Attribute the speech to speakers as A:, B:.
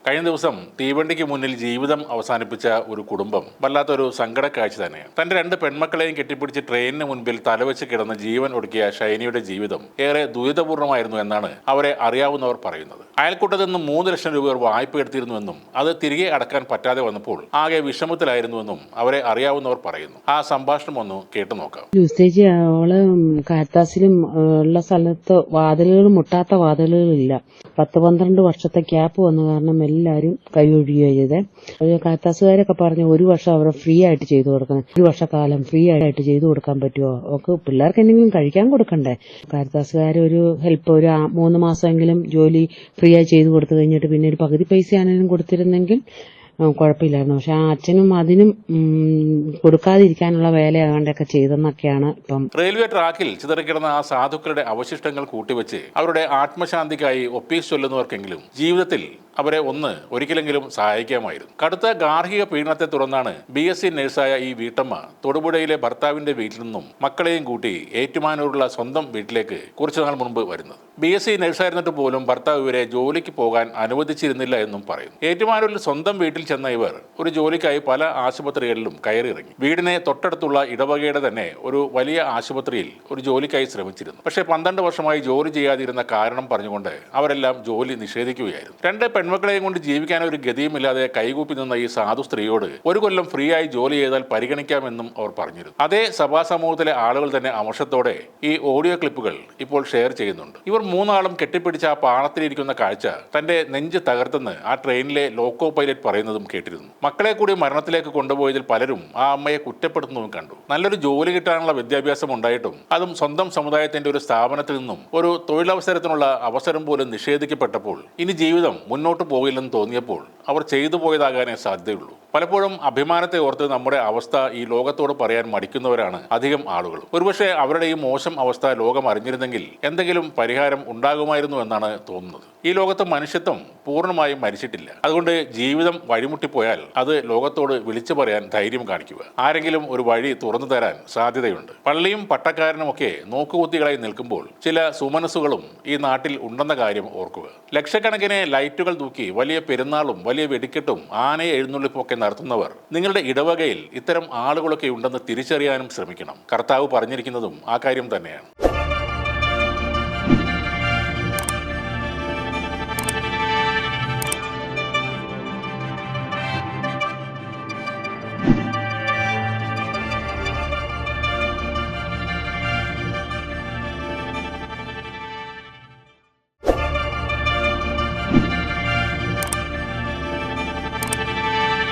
A: കഴിഞ്ഞ ദിവസം തീവണ്ടിക്ക് മുന്നിൽ ജീവിതം അവസാനിപ്പിച്ച ഒരു കുടുംബം വല്ലാത്തൊരു സങ്കട കാഴ്ച തന്നെയാണ്. തന്റെ 2 പെൺമക്കളെയും കെട്ടിപ്പിടിച്ച് ട്രെയിനിന് മുൻപിൽ തലവെച്ച് കിടന്ന് ജീവൻ ഒടുക്കിയ ഷൈനിയുടെ ജീവിതം ഏറെ ദുരിതപൂർണ്ണമായിരുന്നു എന്നാണ് അവരെ അറിയാവുന്നവർ പറയുന്നത്. അയൽക്കൂട്ടത്തിൽ നിന്ന് 3 ലക്ഷം രൂപ വായ്പ എടുത്തിരുന്നുവെന്നും അത് തിരികെ അടക്കാൻ പറ്റാതെ വന്നപ്പോൾ ആകെ വിഷമത്തിലായിരുന്നുവെന്നും അവരെ അറിയാവുന്നവർ പറയുന്നു. ആ സംഭാഷണം ഒന്ന് കേട്ടു നോക്കാം.
B: യൂസേജ് അവള് കാരിത്താസിലും ഉള്ള സ്ഥലത്ത് വാതിലുകൾ മുട്ടാത്ത വാതിലുകളില്ല. 10-12 വർഷത്തെ ക്യാപ്പ് വന്ന കാരണം എല്ലാവരും കൈയൊഴിയുകയാണ് ചെയ്തത്. കാരിത്താസുകാരൊക്കെ പറഞ്ഞു 1 വർഷം അവരെ ഫ്രീ ആയിട്ട് ചെയ്തു കൊടുക്കണം, 1 വർഷക്കാലം ഫ്രീ ആയിട്ട് ചെയ്തു കൊടുക്കാൻ പറ്റുമോ, ഒക്കെ പിള്ളേർക്ക് എന്തെങ്കിലും കഴിക്കാൻ കൊടുക്കണ്ടേ. കാരിത്താസുകാർ ഒരു ഹെൽപ്പ് ഒരു 3 മാസമെങ്കിലും ജോലി ഫ്രീ ആയി ചെയ്തു കൊടുത്തു കഴിഞ്ഞിട്ട് പിന്നെ ഒരു പകുതി പൈസ ആണെങ്കിലും കൊടുത്തിരുന്നെങ്കിൽ കുഴപ്പമില്ലായിരുന്നു. പക്ഷെ ആ അച്ഛനും അതിനും കൊടുക്കാതിരിക്കാനുള്ള വേലയാകാണ്ടൊക്കെ ചെയ്തെന്നൊക്കെയാണ് ഇപ്പം.
A: റെയിൽവേ ട്രാക്കിൽ ചിതറിക്കിടന്ന ആ സാധുക്കളുടെ അവശിഷ്ടങ്ങൾ കൂട്ടിവെച്ച് അവരുടെ ആത്മശാന്തിക്കായി ഒപ്പീസ് ചൊല്ലുന്നവർക്കെങ്കിലും ജീവിതത്തിൽ അവരെ ഒരിക്കലെങ്കിലും സഹായിക്കാമായിരുന്നു. കടുത്ത ഗാർഹിക പീഡനത്തെ തുടർന്നാണ് BSc നഴ്സായ ഈ വീട്ടമ്മ തൊടുപുഴയിലെ ഭർത്താവിന്റെ വീട്ടിൽ നിന്നും മക്കളെയും കൂട്ടി ഏറ്റുമാനൂരുള്ള സ്വന്തം വീട്ടിലേക്ക് കുറച്ചുനാൾ മുൻപ് വരുന്നത്. BSc നഴ്സായിരുന്നിട്ട് പോലും ഭർത്താവ് ഇവരെ ജോലിക്ക് പോകാൻ അനുവദിച്ചിരുന്നില്ല എന്നും പറയുന്നു. ഏറ്റുമാനൂരിൽ സ്വന്തം വീട്ടിൽ ചെന്ന ഇവർ ഒരു ജോലിക്കായി പല ആശുപത്രികളിലും കയറിയിറങ്ങി. വീടിനെ തൊട്ടടുത്തുള്ള ഇടവകയുടെ തന്നെ ഒരു വലിയ ആശുപത്രിയിൽ ഒരു ജോലിക്കായി ശ്രമിച്ചിരുന്നു. പക്ഷേ 12 വർഷമായി ജോലി ചെയ്യാതിരുന്ന കാരണം പറഞ്ഞുകൊണ്ട് അവരെല്ലാം ജോലി നിഷേധിക്കുകയായിരുന്നു. 2 പെൺമക്കളെയും കൊണ്ട് ജീവിക്കാൻ ഒരു ഗതിയുമില്ലാതെ കൈകൂപ്പി നിന്ന ഈ സാധു സ്ത്രീയോട് 1 കൊല്ലം ഫ്രീ ആയി ജോലി ചെയ്താൽ പരിഗണിക്കാമെന്നും അവർ പറഞ്ഞിരുന്നു. അതേ സഭാ സമൂഹത്തിലെ ആളുകൾ തന്നെ അമർഷത്തോടെ ഈ ഓഡിയോ ക്ലിപ്പുകൾ ഇപ്പോൾ ഷെയർ ചെയ്യുന്നുണ്ട്. ഇവർ 3 ആളും കെട്ടിപ്പിടിച്ച ആ പാളത്തിലിരിക്കുന്ന കാഴ്ച തന്റെ നെഞ്ച് തകർത്തെന്ന് ആ ട്രെയിനിലെ ലോക്കോ പൈലറ്റ് പറയുന്നതും കേട്ടിരുന്നു. മക്കളെ കൂടി മരണത്തിലേക്ക് കൊണ്ടുപോയതിൽ പലരും ആ അമ്മയെ കുറ്റപ്പെടുത്തുന്നതും കണ്ടു. നല്ലൊരു ജോലി കിട്ടാനുള്ള വിദ്യാഭ്യാസം ഉണ്ടായിട്ടും അതും സ്വന്തം സമുദായത്തിന്റെ ഒരു സ്ഥാപനത്തിൽ നിന്നും ഒരു തൊഴിലവസരത്തിനുള്ള അവസരം പോലും നിഷേധിക്കപ്പെട്ടപ്പോൾ ഇനി ജീവിതം മുന്നോട്ട് പോകില്ലെന്ന് തോന്നിയപ്പോൾ അവർ ചെയ്തു പോയതാകാനേ സാധ്യതയുള്ളൂ. പലപ്പോഴും അഭിമാനത്തെ ഓർത്ത് നമ്മുടെ അവസ്ഥ ഈ ലോകത്തോട് പറയാൻ മടിക്കുന്നവരാണ് അധികം ആളുകൾ. ഒരുപക്ഷെ അവരുടെ ഈ മോശം അവസ്ഥ ലോകം അറിഞ്ഞിരുന്നെങ്കിൽ എന്തെങ്കിലും പരിഹാരം ഉണ്ടാകുമായിരുന്നു എന്നാണ് തോന്നുന്നത്. ഈ ലോകത്ത് മനുഷ്യത്വം പൂർണ്ണമായും മരിച്ചിട്ടില്ല. അതുകൊണ്ട് ജീവിതം വഴിമുട്ടിപ്പോയാൽ അത് ലോകത്തോട് വിളിച്ചു പറയാൻ ധൈര്യം കാണിക്കുക. ആരെങ്കിലും ഒരു വഴി തുറന്നു തരാൻ സാധ്യതയുണ്ട്. പള്ളിയും പട്ടക്കാരനുമൊക്കെ നോക്കുകുത്തികളായി നിൽക്കുമ്പോൾ ചില സുമനസ്സുകളും ഈ നാട്ടിൽ ഉണ്ടെന്ന കാര്യം ഓർക്കുക. ലക്ഷക്കണക്കിന് ലൈറ്റുകൾ തൂക്കി വലിയ പെരുന്നാളും വലിയ വെടിക്കെട്ടും ആനയെ എഴുന്നള്ളിപ്പൊക്കെ നടത്തുന്നവർ നിങ്ങളുടെ ഇടവകയിൽ ഇത്തരം ആളുകളൊക്കെ ഉണ്ടെന്ന് തിരിച്ചറിയാനും ശ്രമിക്കണം. കർത്താവ് പറഞ്ഞിരിക്കുന്നതും ആ കാര്യം തന്നെയാണ്.